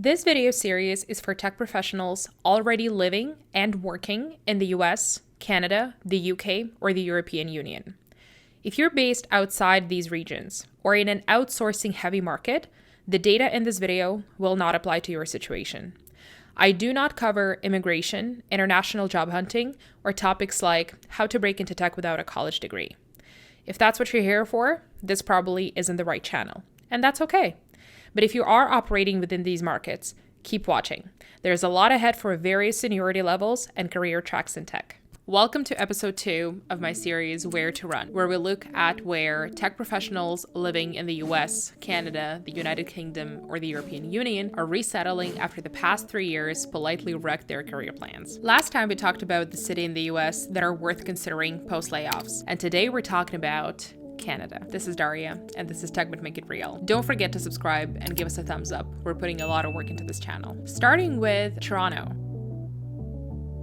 This video series is for tech professionals already living and working in the US, Canada, the UK, or the European Union. If you're based outside these regions or in an outsourcing heavy market, the data in this video will not apply to your situation. I do not cover immigration, international job hunting, or topics like how to break into tech without a college degree. If that's what you're here for, this probably isn't the right channel, and that's okay. But if you are operating within these markets, keep watching. There's a lot ahead for various seniority levels and career tracks in tech. Welcome to episode 2 of my series, Where to Run, where we look at where tech professionals living in the US, Canada, the United Kingdom, or the European Union are resettling after the past 3 years politely wrecked their career plans. Last time we talked about the city in the US that are worth considering post-layoffs, and today we're talking about Canada. This is Daria, and this is TechButMakeItReal. Don't forget to subscribe and give us a thumbs up. We're putting a lot of work into this channel. Starting with Toronto.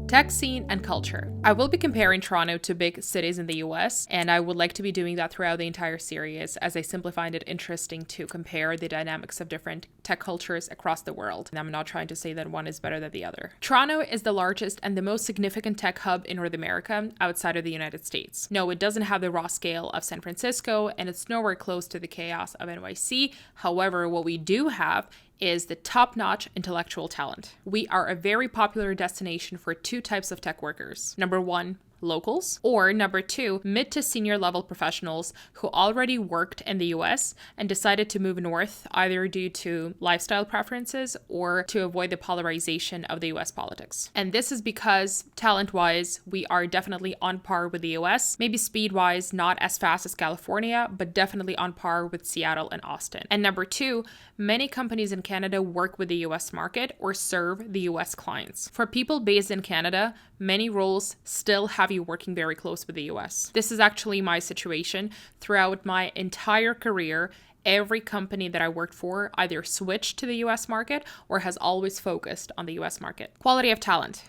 Tech scene and culture. I will be comparing Toronto to big cities in the US, and I would like to be doing that throughout the entire series as I simply find it interesting to compare the dynamics of different tech cultures across the world. And I'm not trying to say that one is better than the other. Toronto is the largest and the most significant tech hub in North America outside of the United States. No, it doesn't have the raw scale of San Francisco, and it's nowhere close to the chaos of NYC. However, what we do have is the top-notch intellectual talent. We are a very popular destination for two types of tech workers. Number one, locals, or number two, mid to senior level professionals who already worked in the US and decided to move north either due to lifestyle preferences or to avoid the polarization of the US politics. And this is because talent-wise, we are definitely on par with the US, maybe speed-wise not as fast as California, but definitely on par with Seattle and Austin. And number two, many companies in Canada work with the US market or serve the US clients. For people based in Canada, many roles still have you working very close with the US. This is actually my situation. Throughout my entire career, every company that I worked for either switched to the US market or has always focused on the US market. Quality of talent.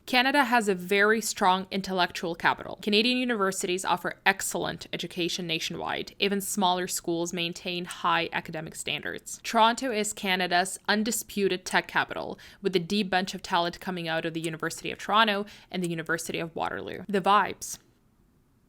Canada has a very strong intellectual capital. Canadian universities offer excellent education nationwide. Even smaller schools maintain high academic standards. Toronto is Canada's undisputed tech capital, with a deep bench of talent coming out of the University of Toronto and the University of Waterloo. The vibes.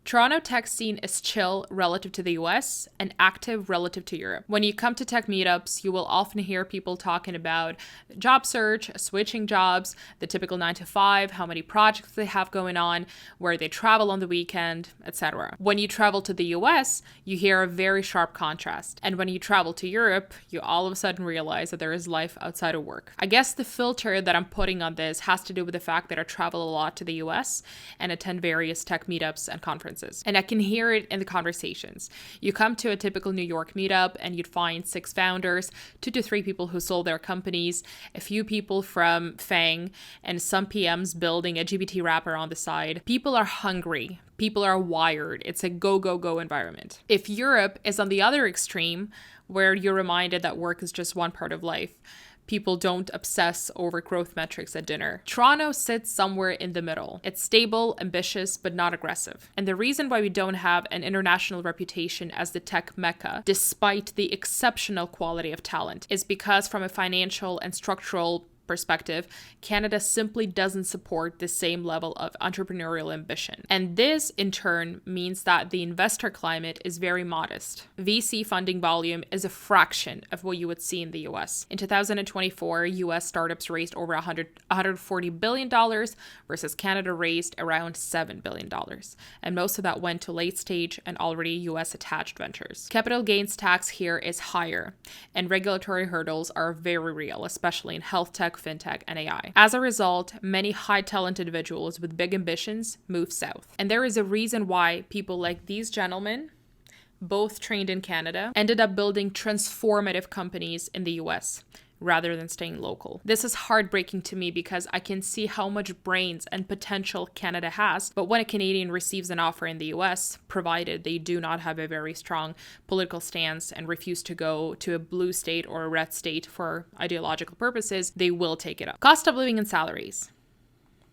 Toronto tech scene is chill relative to the US and active relative to Europe. When you come to tech meetups, you will often hear people talking about job search, switching jobs, the typical 9 to 5, how many projects they have going on, where they travel on the weekend, etc. When you travel to the US, you hear a very sharp contrast. And when you travel to Europe, you all of a sudden realize that there is life outside of work. I guess the filter that I'm putting on this has to do with the fact that I travel a lot to the US and attend various tech meetups and conferences. And I can hear it in the conversations. You come to a typical New York meetup and you'd find 6 founders, 2 to 3 people who sold their companies, a few people from FANG, and some PMs building a GPT wrapper on the side. People are hungry. People are wired. It's a go, go, go environment. If Europe is on the other extreme, where you're reminded that work is just one part of life, people don't obsess over growth metrics at dinner. Toronto sits somewhere in the middle. It's stable, ambitious, but not aggressive. And the reason why we don't have an international reputation as the tech mecca, despite the exceptional quality of talent, is because from a financial and structural perspective, Canada simply doesn't support the same level of entrepreneurial ambition. And this, in turn, means that the investor climate is very modest. VC funding volume is a fraction of what you would see in the US. In 2024, US startups raised over $140 billion versus Canada raised around $7 billion. And most of that went to late stage and already US attached ventures. Capital gains tax here is higher, and regulatory hurdles are very real, especially in health tech, fintech, and AI. As a result, many high talent individuals with big ambitions move south. And there is a reason why people like these gentlemen, both trained in Canada, ended up building transformative companies in the US rather than staying local. This is heartbreaking to me because I can see how much brains and potential Canada has, but when a Canadian receives an offer in the US, provided they do not have a very strong political stance and refuse to go to a blue state or a red state for ideological purposes, they will take it up. Cost of living and salaries.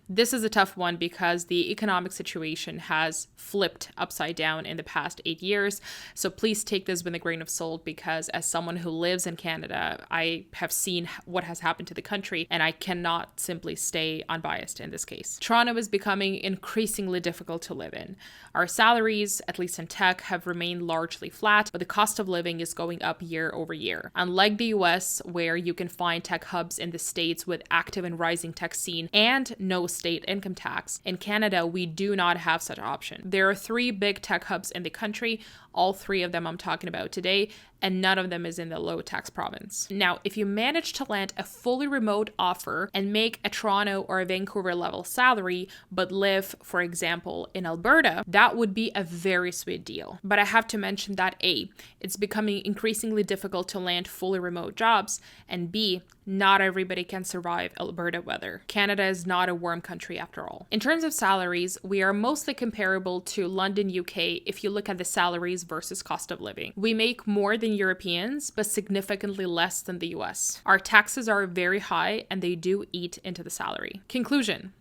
This is a tough one because the economic situation has flipped upside down in the past 8 years. So please take this with a grain of salt, because as someone who lives in Canada, I have seen what has happened to the country, and I cannot simply stay unbiased in this case. Toronto is becoming increasingly difficult to live in. Our salaries, at least in tech, have remained largely flat, but the cost of living is going up year over year. Unlike the US, where you can find tech hubs in the States with active and rising tech scene and no state income tax, in Canada, we do not have such an option. There are 3 big tech hubs in the country. All 3 of them I'm talking about today, and none of them is in the low tax province. Now, if you manage to land a fully remote offer and make a Toronto or a Vancouver level salary, but live, for example, in Alberta, that would be a very sweet deal. But I have to mention that A, it's becoming increasingly difficult to land fully remote jobs, and B, not everybody can survive Alberta weather. Canada is not a warm country after all. In terms of salaries, we are mostly comparable to London, UK if you look at the salaries versus cost of living. We make more than Europeans, but significantly less than the US. Our taxes are very high and they do eat into the salary. Conclusion.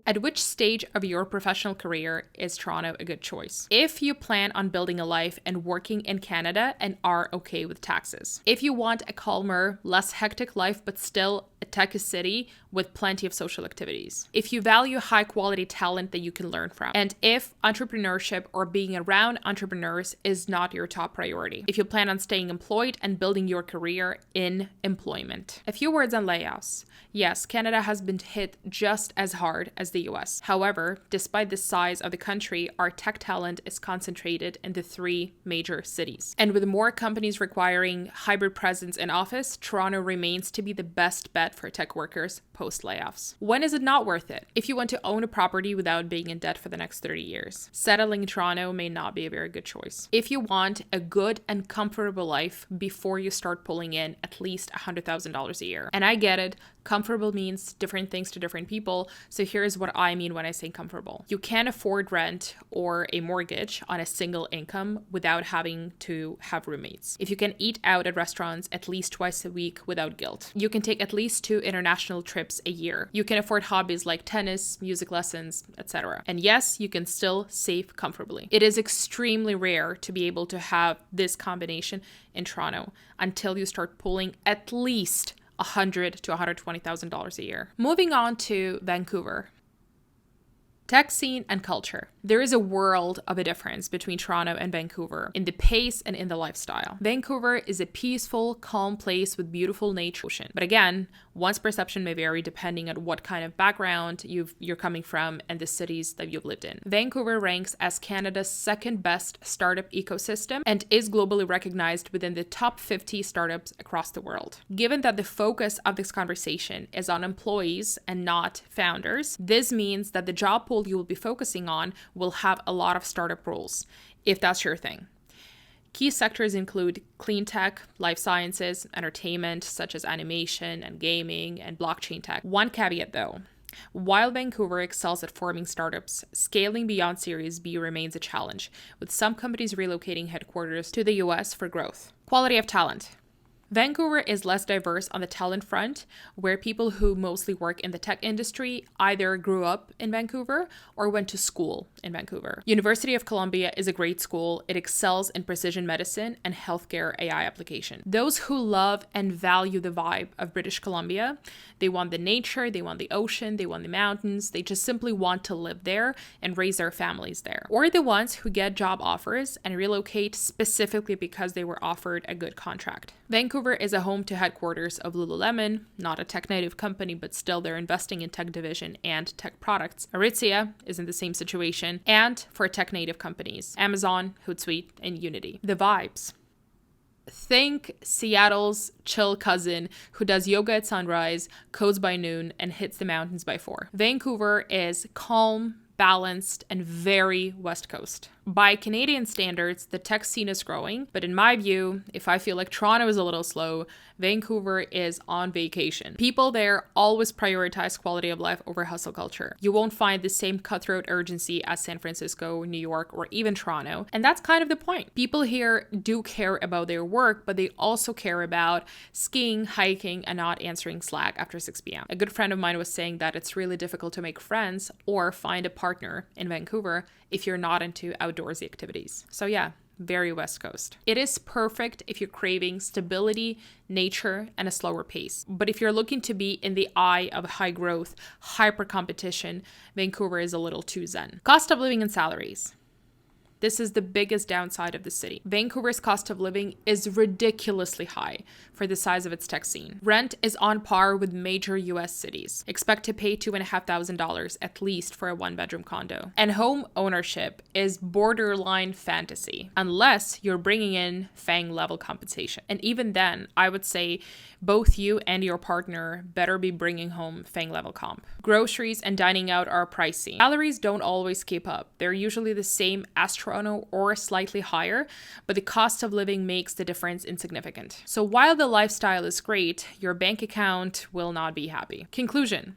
At which stage of your professional career is Toronto a good choice? If you plan on building a life and working in Canada and are okay with taxes. If you want a calmer, less hectic life, but still a tech city with plenty of social activities. If you value high quality talent that you can learn from. And if entrepreneurship or being around entrepreneurs is not your top priority. If you plan on staying employed and building your career in employment. A few words on layoffs. Yes, Canada has been hit just as hard as the US. However, despite the size of the country, our tech talent is concentrated in the 3 major cities. And with more companies requiring hybrid presence in office, Toronto remains to be the best bet for tech workers post layoffs. When is it not worth it? If you want to own a property without being in debt for the next 30 years. Settling in Toronto may not be a very good choice. If you want a good and comfortable life before you start pulling in at least $100,000 a year. And I get it, comfortable means different things to different people. So here's what I mean when I say comfortable. You can't afford rent or a mortgage on a single income without having to have roommates. If you can eat out at restaurants at least twice a week without guilt. You can take at least 2 international trips a year. You can afford hobbies like tennis, music lessons, etc. And yes, you can still save comfortably. It is extremely rare to be able to have this combination in Toronto until you start pulling at least $100,000 to $120,000 a year. Moving on to Vancouver. Tech scene and culture. There is a world of a difference between Toronto and Vancouver in the pace and in the lifestyle. Vancouver is a peaceful, calm place with beautiful nature. But again, one's perception may vary depending on what kind of background you're coming from and the cities that you've lived in. Vancouver ranks as Canada's 2nd best startup ecosystem and is globally recognized within the top 50 startups across the world. Given that the focus of this conversation is on employees and not founders, this means that the job pool you will be focusing on will have a lot of startup roles, if that's your thing. Key sectors include clean tech, life sciences, entertainment, such as animation and gaming, and blockchain tech. One caveat though. While Vancouver excels at forming startups, scaling beyond Series B remains a challenge, with some companies relocating headquarters to the US for growth. Quality of talent. Vancouver is less diverse on the talent front, where people who mostly work in the tech industry either grew up in Vancouver or went to school in Vancouver. University of Columbia is a great school. It excels in precision medicine and healthcare AI application. Those who love and value the vibe of British Columbia, they want the nature, they want the ocean, they want the mountains, they just simply want to live there and raise their families there. Or the ones who get job offers and relocate specifically because they were offered a good contract. Vancouver is a home to headquarters of Lululemon, not a tech native company, but still they're investing in tech division and tech products. Aritzia is in the same situation, and for tech native companies, Amazon, Hootsuite, and Unity. The vibes. Think Seattle's chill cousin who does yoga at sunrise, codes by noon, and hits the mountains by 4. Vancouver is calm, balanced, and very West Coast. By Canadian standards, the tech scene is growing, but in my view, if I feel like Toronto is a little slow, Vancouver is on vacation. People there always prioritize quality of life over hustle culture. You won't find the same cutthroat urgency as San Francisco, New York, or even Toronto, and that's kind of the point. People here do care about their work, but they also care about skiing, hiking, and not answering Slack after 6 p.m. A good friend of mine was saying that it's really difficult to make friends or find a partner in Vancouver if you're not into outdoorsy activities. So yeah, very West Coast. It is perfect if you're craving stability, nature, and a slower pace. But if you're looking to be in the eye of high growth, hyper competition, Vancouver is a little too zen. Cost of living and salaries. This is the biggest downside of the city. Vancouver's cost of living is ridiculously high for the size of its tech scene. Rent is on par with major US cities. Expect to pay $2,500 at least for a 1-bedroom condo. And home ownership is borderline fantasy, unless you're bringing in FANG level compensation. And even then, I would say both you and your partner better be bringing home FANG level comp. Groceries and dining out are pricey. Salaries don't always keep up. They're usually the same as Toronto or slightly higher, but the cost of living makes the difference insignificant. So while the lifestyle is great, your bank account will not be happy. Conclusion.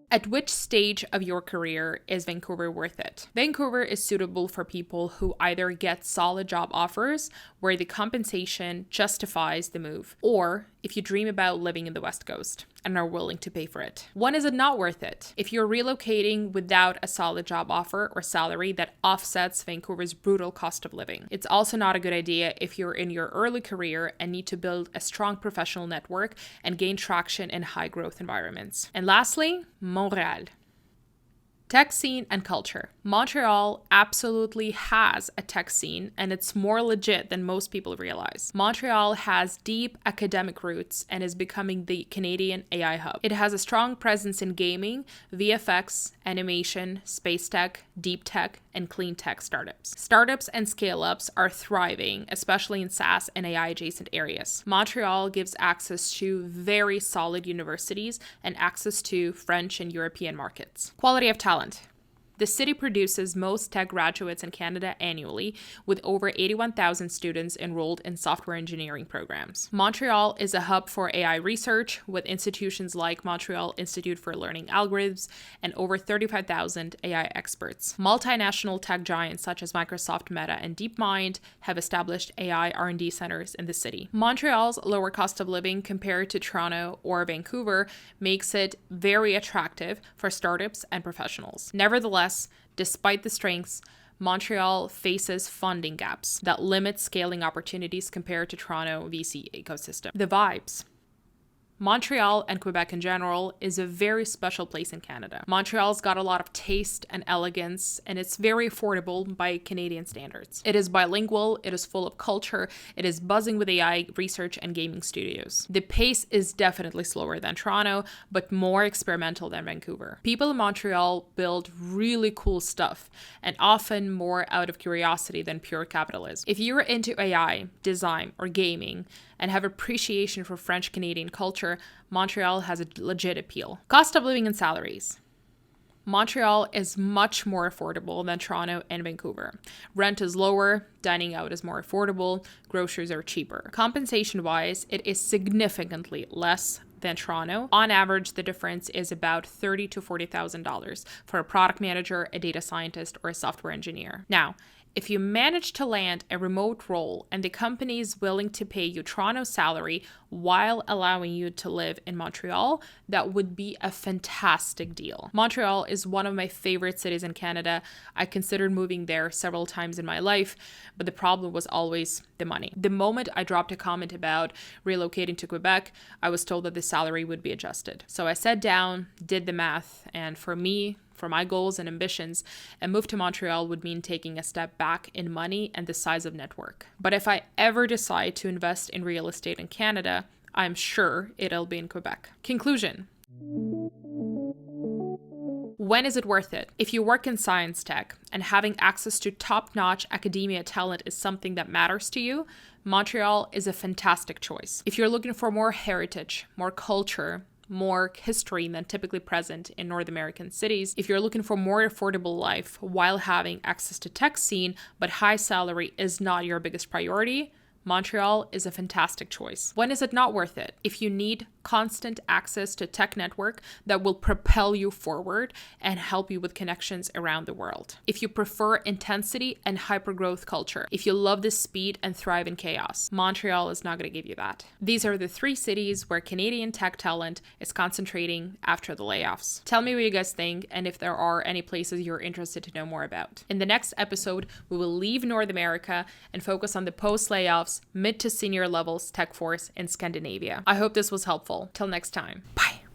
At which stage of your career is Vancouver worth it? Vancouver is suitable for people who either get solid job offers where the compensation justifies the move, or if you dream about living in the West Coast and are willing to pay for it. When is it not worth it? If you're relocating without a solid job offer or salary that offsets Vancouver's brutal cost of living. It's also not a good idea if you're in your early career and need to build a strong professional network and gain traction in high growth environments. And lastly, Montreal. Tech scene and culture. Montreal absolutely has a tech scene, and it's more legit than most people realize. Montreal has deep academic roots and is becoming the Canadian AI hub. It has a strong presence in gaming, VFX, animation, space tech, deep tech, and clean tech startups. Startups and scale-ups are thriving, especially in SaaS and AI adjacent areas. Montreal gives access to very solid universities and access to French and European markets. Quality of talent. The city produces most tech graduates in Canada annually, with over 81,000 students enrolled in software engineering programs. Montreal is a hub for AI research, with institutions like Montreal Institute for Learning Algorithms and over 35,000 AI experts. Multinational tech giants such as Microsoft, Meta, and DeepMind have established AI R&D centers in the city. Montreal's lower cost of living compared to Toronto or Vancouver makes it very attractive for startups and professionals. Nevertheless, despite the strengths, Montreal faces funding gaps that limit scaling opportunities compared to Toronto VC ecosystem. The vibes. Montreal and Quebec in general is a very special place in Canada. Montreal's got a lot of taste and elegance, and it's very affordable by Canadian standards. It is bilingual, it is full of culture, it is buzzing with AI research and gaming studios. The pace is definitely slower than Toronto, but more experimental than Vancouver. People in Montreal build really cool stuff, and often more out of curiosity than pure capitalism. If you're into AI, design, or gaming, and have appreciation for French-Canadian culture, Montreal has a legit appeal. Cost of living and salaries. Montreal is much more affordable than Toronto and Vancouver. Rent is lower, dining out is more affordable, groceries are cheaper. Compensation-wise, it is significantly less than Toronto. On average, the difference is about $30,000 to $40,000 for a product manager, a data scientist, or a software engineer. Now, if you manage to land a remote role and the company is willing to pay you Toronto's salary while allowing you to live in Montreal, that would be a fantastic deal. Montreal is one of my favorite cities in Canada. I considered moving there several times in my life, but the problem was always the money. The moment I dropped a comment about relocating to Quebec, I was told that the salary would be adjusted. So I sat down, did the math, and for my goals and ambitions, a move to Montreal would mean taking a step back in money and the size of network. But if I ever decide to invest in real estate in Canada, I'm sure it'll be in Quebec. Conclusion. When is it worth it? If you work in science tech and having access to top-notch academia talent is something that matters to you, Montreal is a fantastic choice. If you're looking for more heritage, more culture, more history than typically present in North American cities. If you're looking for more affordable life while having access to tech scene, but high salary is not your biggest priority, Montreal is a fantastic choice. When is it not worth it? If you need constant access to tech network that will propel you forward and help you with connections around the world. If you prefer intensity and hypergrowth culture. If you love the speed and thrive in chaos. Montreal is not going to give you that. These are the 3 cities where Canadian tech talent is concentrating after the layoffs. Tell me what you guys think and if there are any places you're interested to know more about. In the next episode, we will leave North America and focus on the post-layoffs, mid to senior levels tech force in Scandinavia. I hope this was helpful. Till next time. Bye.